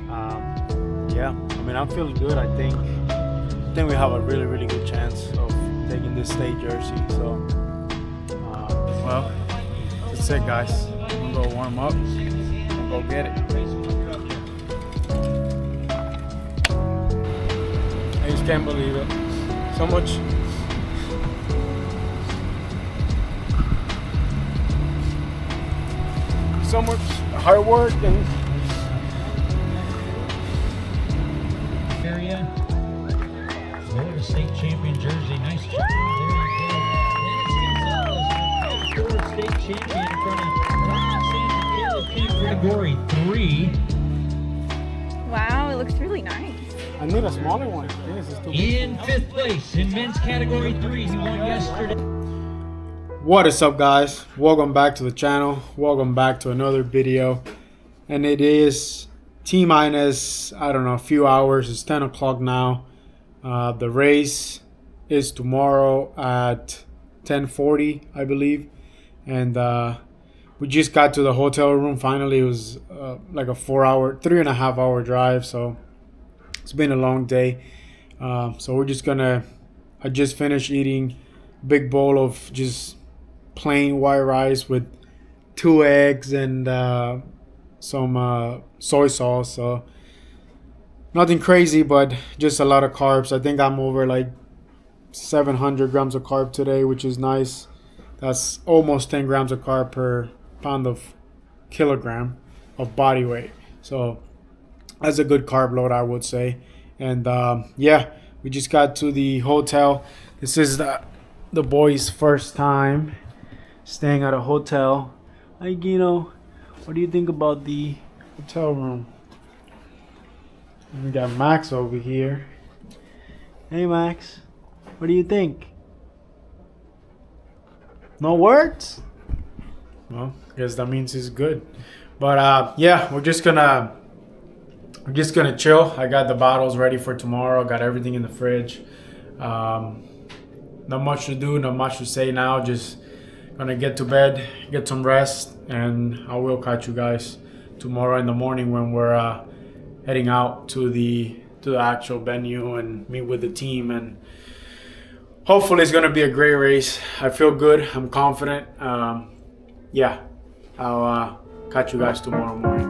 Yeah, I mean, I'm feeling good. I think we have a really good chance of taking this state jersey. So, well, that's it, guys. I'm gonna go warm up and go get it. I just can't believe it. So much hard work and area. Florida State champion jersey. Nice job. There you go. Dennis Gonzalez, Florida State champion in front of Ron Sands and Caleb King, category 3. Wow, it looks really nice. I need a smaller one. This is too big. In 5th place in men's category 3. He won yesterday. What is up, guys? Welcome back to the channel. Welcome back to another video. And it is T-minus, I don't know, a few hours. It's 10 o'clock now. The race is tomorrow at 10:40, I believe. And we just got to the hotel room finally. It was like a 3.5 hour drive. So it's been a long day. So we're just gonna, I just finished eating a big bowl of just plain white rice with 2 eggs and some soy sauce. So nothing crazy, but just a lot of carbs. I think I'm over like 700 grams of carb today, which is nice. That's almost 10 grams of carb per pound of kilogram of body weight. So that's a good carb load, I would say. And yeah, we just got to the hotel. This is the boys' first time staying at a hotel. Like, you know, what do you think about the hotel room? We got Max over here. Hey Max, what do you think? No words? Well, I guess that means it's good. But yeah, we're just gonna chill. I got the bottles ready for tomorrow. Got everything in the fridge. Not much to do, not much to say now. Just gonna get to bed, get some rest, and I will catch you guys tomorrow in the morning when we're heading out to the actual venue and meet with the team. And hopefully it's gonna be a great race. I feel good. I'm confident. Yeah, I'll catch you guys tomorrow morning.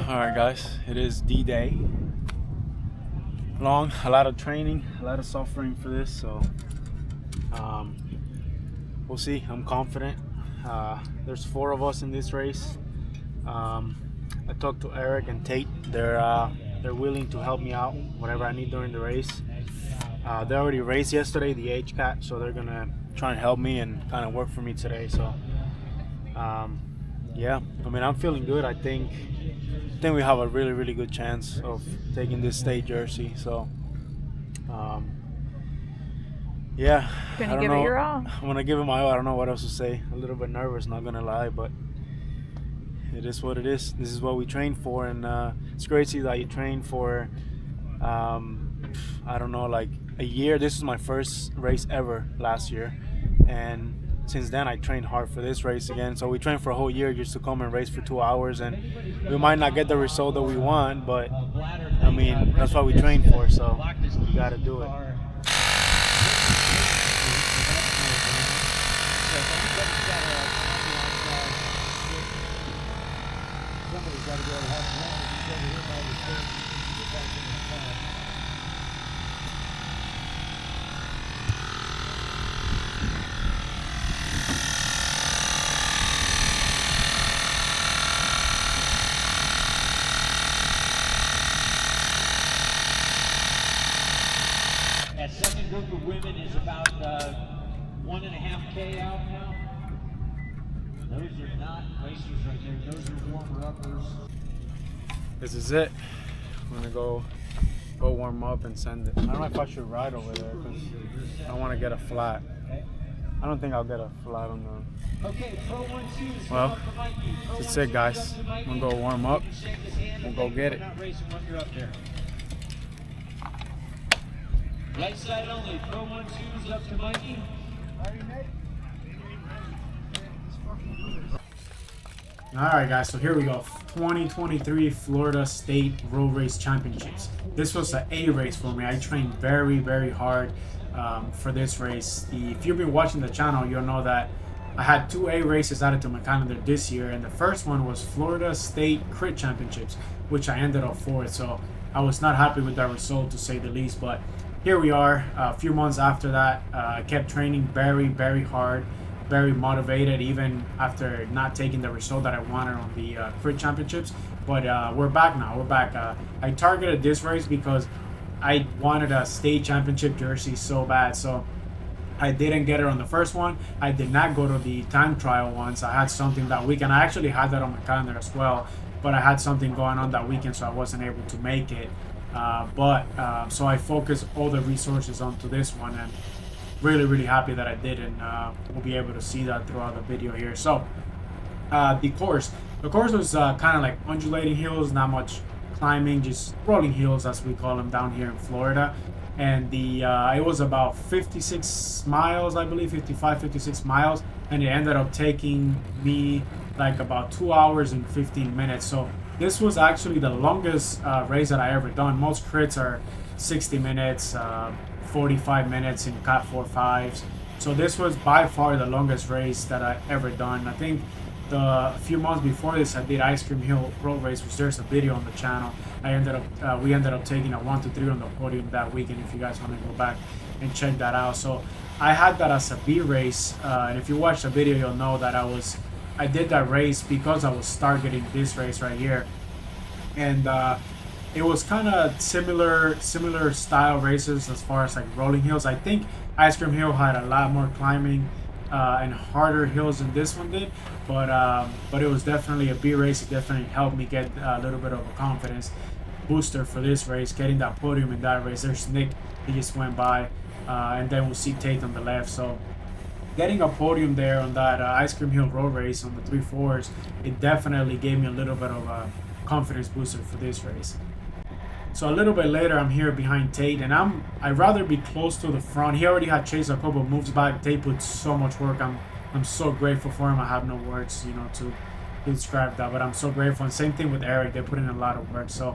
Alright guys, it is D-Day. Long, a lot of training, a lot of suffering for this, so we'll see. I'm confident. There's 4 of us in this race. I talked to Eric and Tate. They're willing to help me out whatever I need during the race. They already raced yesterday, the HCAT, so they're gonna try and help me and kind of work for me today. So yeah, I mean, I'm feeling good. I think we have a really good chance of taking this state jersey. So yeah, Gonna give it your all. I'm gonna give it my all. I don't know what else to say. A little bit nervous, not gonna lie, but it is what it is. This is what we train for, and it's crazy that you train for I don't know, like a year. This is my first race ever last year, and since then I trained hard for this race again. So we trained for a whole year just to come and race for 2 hours, and we might not get the result that we want, but I mean, that's what we train for, so you gotta do it. Somebody's got to go to have one. He's over here by the stage. Get back in the car. Those are not racers right there. Those are warmer-uppers. This is it. I'm gonna go warm up and send it. I don't know if I should ride over there because I want to get a flat. I don't think I'll get a flat on the. Okay, Pro 1-2. Well, that's it, guys. I'm gonna go warm up. We'll go get it. Not racing when you're up there. Right side only. Pro 1-2's up to Mikey. Alright guys, so here we go. 2023 Florida State Road Race Championships. This was an A race for me. I trained very, very hard for this race. If you've been watching the channel, you'll know that I had 2 A races added to my calendar this year, and the first one was Florida State Crit Championships, which I ended up 4th. So I was not happy with that result, to say the least, but here we are. A few months after that, I kept training very, very hard. Very motivated even after not taking the result that I wanted on the Crit Championships. But we're back now. We're back. I targeted this race because I wanted a state championship jersey so bad. So I didn't get it on the first one. I did not go to the time trial once. I had something that weekend. I actually had that on my calendar as well. But I had something going on that weekend, so I wasn't able to make it. So I focused all the resources onto this one, and really happy that I did, and we'll be able to see that throughout the video here. So the course was kind of like undulating hills, not much climbing, just rolling hills as we call them down here in Florida. And the it was about 56 miles, I believe, 56 miles, and it ended up taking me like about 2 hours and 15 minutes. So this was actually the longest race that I ever done. Most crits are 60 minutes, 45 minutes in Cat 4.5s. So this was by far the longest race that I ever done. I think a few months before this, I did Ice Cream Hill Road Race, which there's a video on the channel. We ended up taking a 1, 2, 3 on the podium that weekend. If you guys want to go back and check that out. So I had that as a B race, and if you watch the video, you'll know that I did that race because I was targeting this race right here, and it was kind of similar style races as far as like rolling hills. I think Ice Cream Hill had a lot more climbing and harder hills than this one did, but it was definitely a B race. It definitely helped me get a little bit of a confidence booster for this race, getting that podium in that race. There's Nick, he just went by, and then we'll see Tate on the left. So getting a podium there on that Ice Cream Hill Road Race on the 3/4s, it definitely gave me a little bit of a confidence booster for this race. So a little bit later, I'm here behind Tate, and I'd rather be close to the front. He already had chased a couple of moves back. Tate put so much work. I'm so grateful for him. I have no words, to describe that, but I'm so grateful. And same thing with Eric. They put in a lot of work. So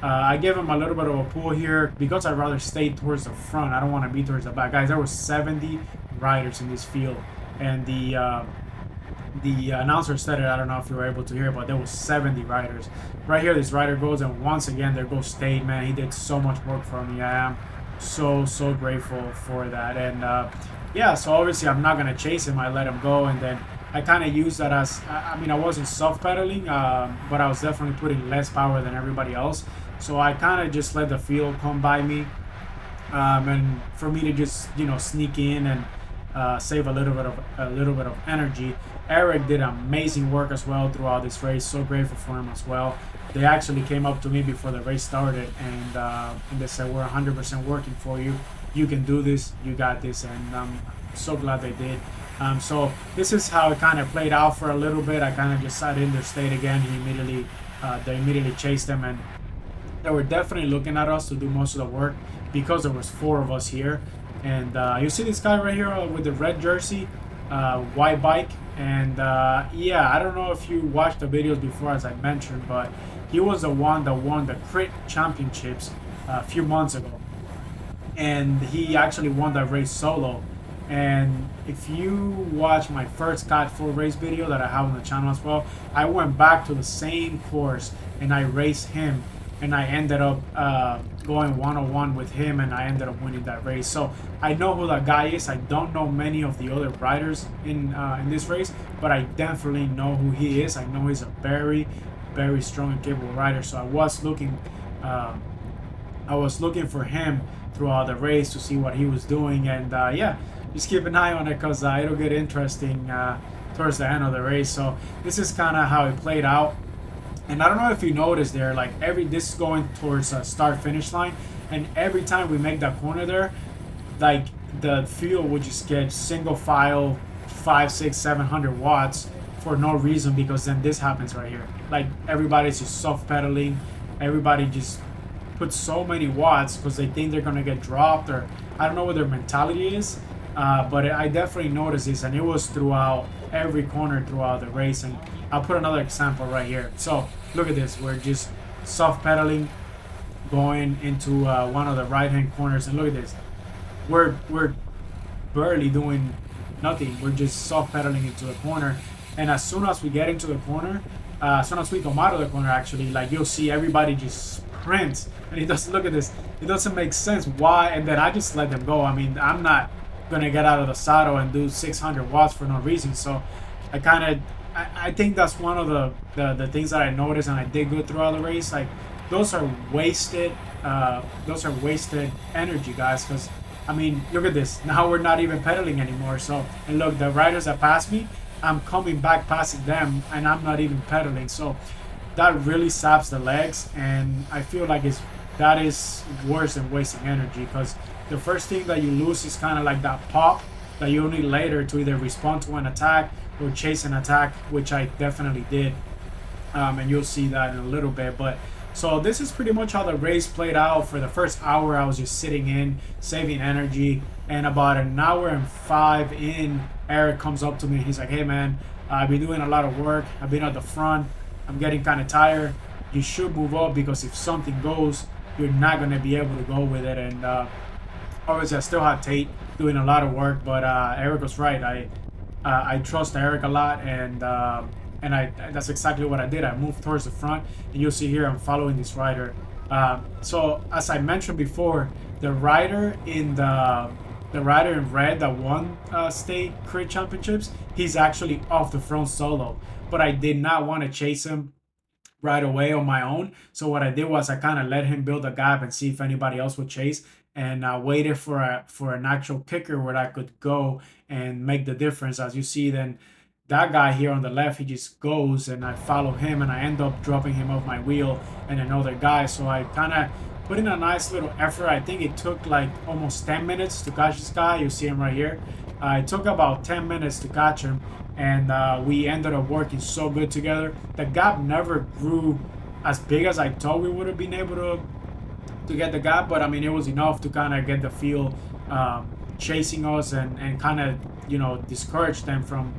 I gave him a little bit of a pull here because I'd rather stay towards the front. I don't want to be towards the back. Guys, there were 70 riders in this field, and the announcer said it. I don't know if you were able to hear, but there was 70 riders. Right here, this rider goes, and once again, there goes Tate. Man, he did so much work for me. I am so grateful for that. And yeah, so obviously I'm not gonna chase him. I let him go, and then I kind of used that as, I mean, I wasn't self-pedaling, but I was definitely putting less power than everybody else. So I kind of just let the field come by me, and for me to just sneak in and save a little bit of energy. Eric did amazing work as well throughout this race. So grateful for him as well. They actually came up to me before the race started, and they said, "We're 100% working for you. You can do this. You got this." And I'm so glad they did. So this is how it kind of played out for a little bit. I kind of just sat in their state again. They immediately chased them, and they were definitely looking at us to do most of the work because there was 4 of us here. And you see this guy right here with the red jersey, white bike, and yeah, I don't know if you watched the videos before, as I mentioned, but he was the one that won the Crit Championships a few months ago, and he actually won that race solo. And if you watch my first Cat 4 race video that I have on the channel as well, I went back to the same course and I raced him, and I ended up going 1-on-1 with him, and I ended up winning that race. So I know who that guy is. I don't know many of the other riders in this race, but I definitely know who he is. I know he's a very strong and capable rider. So I was looking for him throughout the race to see what he was doing, and yeah, just keep an eye on it, because it'll get interesting towards the end of the race. So this is kind of how it played out. And I don't know if you noticed there, like this is going towards a start finish line, and every time we make that corner there, like the field would just get single file 5, 6, 700 watts for no reason, because then this happens right here. Like everybody's just soft pedaling, everybody just puts so many watts because they think they're gonna get dropped, or I don't know what their mentality is. But I definitely noticed this, and it was throughout every corner throughout the race. And I'll put another example right here. So look at this, we're just soft pedaling going into one of the right hand corners, and look at this, we're barely doing nothing, we're just soft pedaling into the corner. And as soon as we get into the corner, as soon as we come out of the corner, actually, like you'll see everybody just sprints, and it doesn't, look at this, it doesn't make sense why. And then I just let them go. I mean, I'm not gonna get out of the saddle and do 600 watts for no reason. So I think that's one of the things that I noticed, and I did good throughout the race. Like those are wasted energy, guys, because I mean, look at this, now we're not even pedaling anymore. So, and look, the riders that passed me, I'm coming back passing them, and I'm not even pedaling. So that really saps the legs, and I feel like that is worse than wasting energy, because the first thing that you lose is kind of like that pop that you need later to either respond to an attack or chase an attack, which I definitely did. And you'll see that in a little bit. But so this is pretty much how the race played out. For the first hour, I was just sitting in, saving energy, and about an hour and 5 in, Eric comes up to me. He's like, hey man, I've been doing a lot of work, I've been at the front, I'm getting kind of tired, you should move up, because if something goes, you're not going to be able to go with it. And obviously I still had Tate doing a lot of work, but Eric was right. I trust Eric a lot, and that's exactly what I did. I moved towards the front, and you'll see here I'm following this rider. So as I mentioned before, the rider in red that won state crit championships, he's actually off the front solo, but I did not want to chase him right away on my own. So what I did was I kind of let him build a gap and see if anybody else would chase, and I waited for an actual kicker where I could go and make the difference. As you see, then that guy here on the left, he just goes, and I follow him, and I end up dropping him off my wheel and another guy. So I kind of put in a nice little effort. I think it took like almost 10 minutes to catch this guy. You see him right here. It took about 10 minutes to catch him, and we ended up working so good together. The gap never grew as big as I thought we would have been able to get the gap, but I mean, it was enough to kind of get the field chasing us and kind of, you know, discourage them from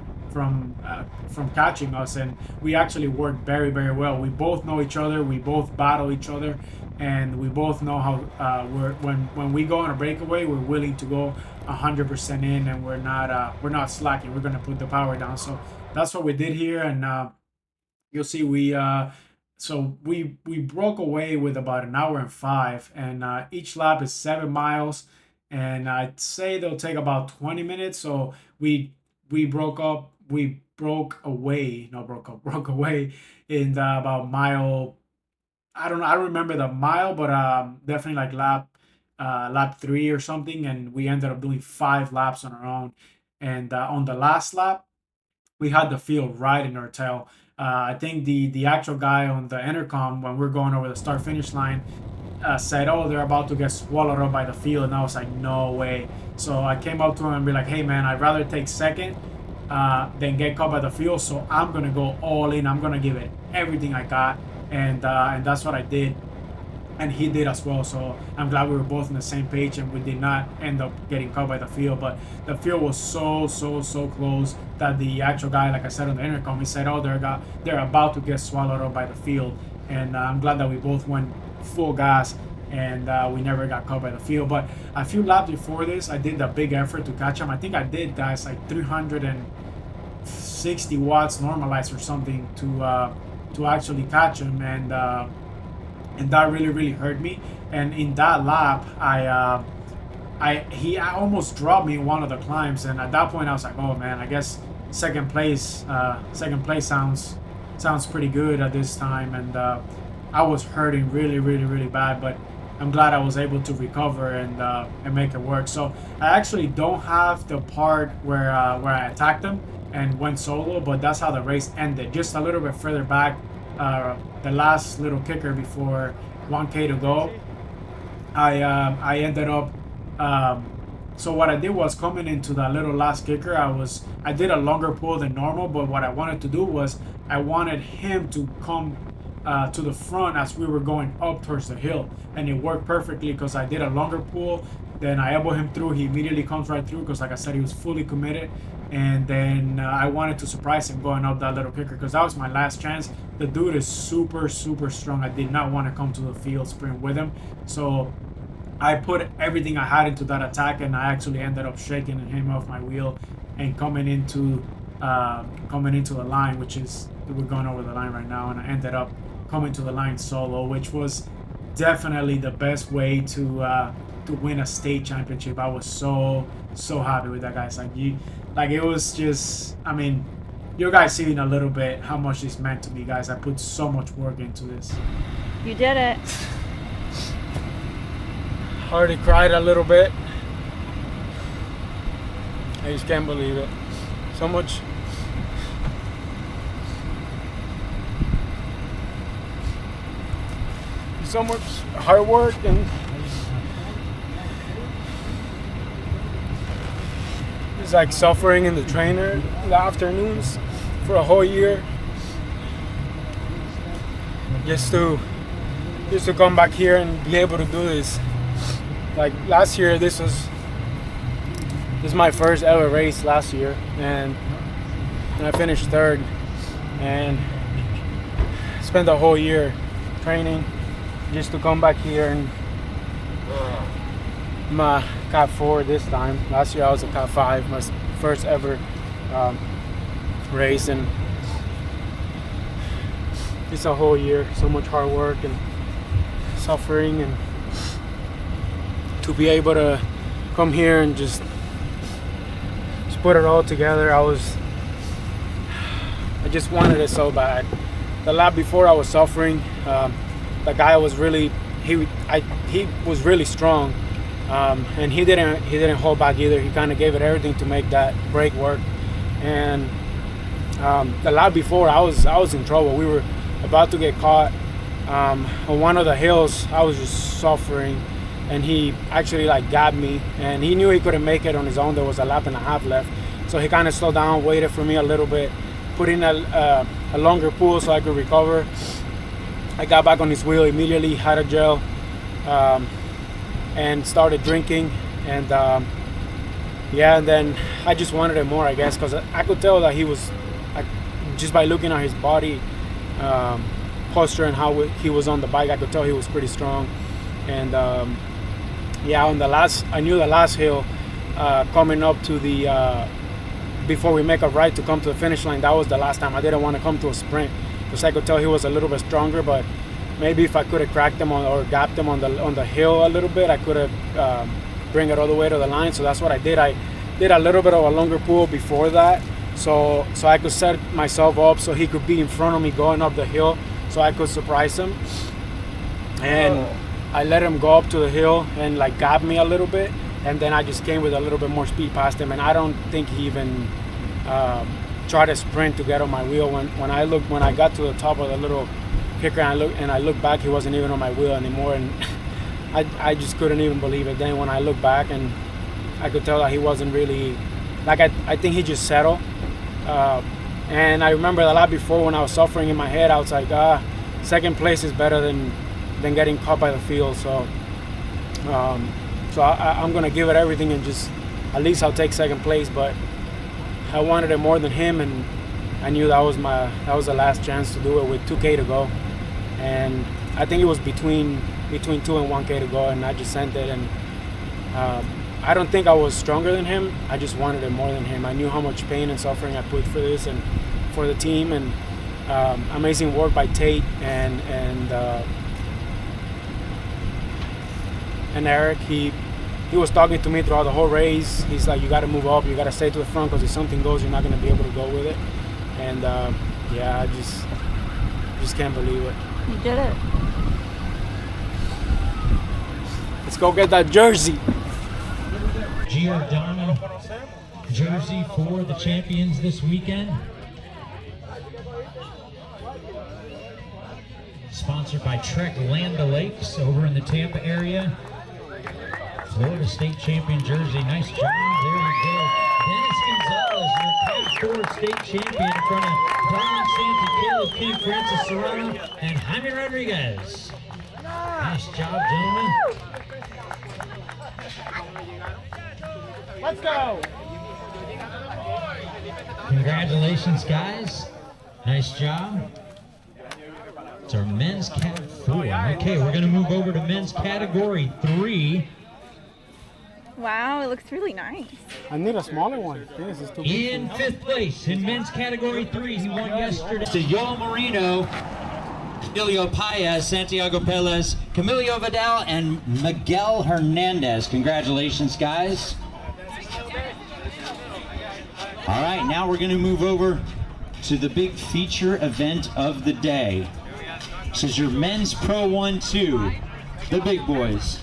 catching us. And we actually worked very, very well. We both know each other, we both battle each other, and we both know how when we go on a breakaway, we're willing to go 100% in, and we're not slacking. We're gonna put the power down. So that's what we did here, and you'll see so we broke away with about an hour and 5, and each lap is 7 miles, and I'd say they'll take about 20 minutes. So we broke away in about mile, I don't remember the mile, but definitely like lap 3 or something, and we ended up doing 5 laps on our own. And on the last lap, we had the field right in our tail. I think the actual guy on the intercom, when we're going over the start finish line, said, oh, they're about to get swallowed up by the field. And I was like, no way. So I came up to him and be like, hey man, I'd rather take second than get caught by the field. So I'm gonna go all in. I'm gonna give it everything I got, and that's what I did, and he did as well. So I'm glad we were both on the same page, and we did not end up getting caught by the field. But the field was so close that the actual guy, like I said on the intercom, he said, oh, they're about to get swallowed up by the field. And I'm glad that we both went full gas, and we never got caught by the field. But a few laps before this, I did a big effort to catch him. I think I did, guys, like 360 watts normalized or something to actually catch him, and that really hurt me. And in that lap, he almost dropped me in one of the climbs, and at that point I was like, oh man, I guess second place sounds pretty good at this time. And I was hurting really bad, but I'm glad I was able to recover and make it work. So I actually don't have the part where I attacked him, and went solo, but that's how the race ended. Just a little bit further back, the last little kicker before 1K to go, I ended up. So what I did was, coming into that little last kicker, I did a longer pull than normal, but what I wanted to do was I wanted him to come to the front as we were going up towards the hill, and it worked perfectly because I did a longer pull. Then I elbow him through. He immediately comes right through because, like I said, he was fully committed. And then I wanted to surprise him going up that little kicker because that was my last chance. The dude is super, super strong. I did not want to come to the field sprint with him. So I put everything I had into that attack, and I actually ended up shaking him off my wheel and coming into the line, which is, we're going over the line right now, and I ended up coming to the line solo, which was definitely the best way to win a state championship. I was so happy with that, guys. Like it was just, I mean, you guys seeing a little bit how much this meant to me, guys. I put so much work into this. You did it. Already cried a little bit. I just can't believe it. So much hard work, and it's like suffering in the trainer in the afternoons for a whole year just to come back here and be able to do this. Like last year, this is my first ever race last year, and I finished third, and spent the whole year training just to come back here and my Cat 4 this time. Last year I was a Cat 5, my first ever race, and it's a whole year, so much hard work and suffering, and to be able to come here and just put it all together. I just wanted it so bad. The lap before I was suffering. The guy was really he was really strong, and he didn't hold back either. He kind of gave it everything to make that break work. And the lap before, I was in trouble. We were about to get caught on one of the hills. I was just suffering, and he actually like got me, and he knew he couldn't make it on his own. There was a lap and a half left, so he kind of slowed down, waited for me a little bit, put in a longer pull so I could recover. I got back on his wheel immediately, had a gel, and started drinking, and and then I just wanted it more, I guess, because I could tell that he was, just by looking at his body posture and how he was on the bike, I could tell he was pretty strong. And on the last hill, coming up to the before we make a right to come to the finish line, that was the last time. I didn't want to come to a sprint because I could tell he was a little bit stronger, but maybe if I could have cracked him or gapped him on the hill a little bit, I could have bring it all the way to the line. So that's what I did. I did a little bit of a longer pull before that, so I could set myself up so he could be in front of me going up the hill, so I could surprise him. And I let him go up to the hill and like gap me a little bit, and then I just came with a little bit more speed past him, and I don't think he even tried to sprint to get on my wheel. When I got to the top of the little kicker and I looked back, he wasn't even on my wheel anymore, and I just couldn't even believe it. Then when I looked back, and I could tell that he wasn't really, like, I think he just settled. And I remember the lap before, when I was suffering in my head, I was like, second place is better than getting caught by the field. So I'm gonna give it everything, and just at least I'll take second place. But I wanted it more than him, and I knew that was the last chance to do it with 2K to go. And I think it was between 2 and 1K to go, and I just sent it. And I don't think I was stronger than him. I just wanted it more than him. I knew how much pain and suffering I put for this and for the team, and amazing work by Tate and Eric. He was talking to me throughout the whole race. He's like, you got to move up, you got to stay to the front, because if something goes, you're not going to be able to go with it. And I just can't believe it. You did it. Let's go get that jersey. Giordano jersey for the champions this weekend. Sponsored by Trek Land O'Lakes over in the Tampa area. Florida State champion jersey. Nice job. There you go. Dennis Gonzalez, your Cat 4 state champion in front of Brian Santa, Caleb King, Francis Serrano, and Jaime Rodriguez. Nice job, gentlemen. Let's go. Congratulations, guys. Nice job. It's our men's Cat 4. Okay, we're going to move over to men's category 3. Wow, it looks really nice. I need a smaller one. This is too big. In 5th place in men's category 3, he won yesterday. To Yoel Marino, Emilio Paez, Santiago Perez, Camilo Vidal, and Miguel Hernandez. Congratulations, guys. All right, now we're going to move over to the big feature event of the day. This is your men's Pro 1-2, the big boys.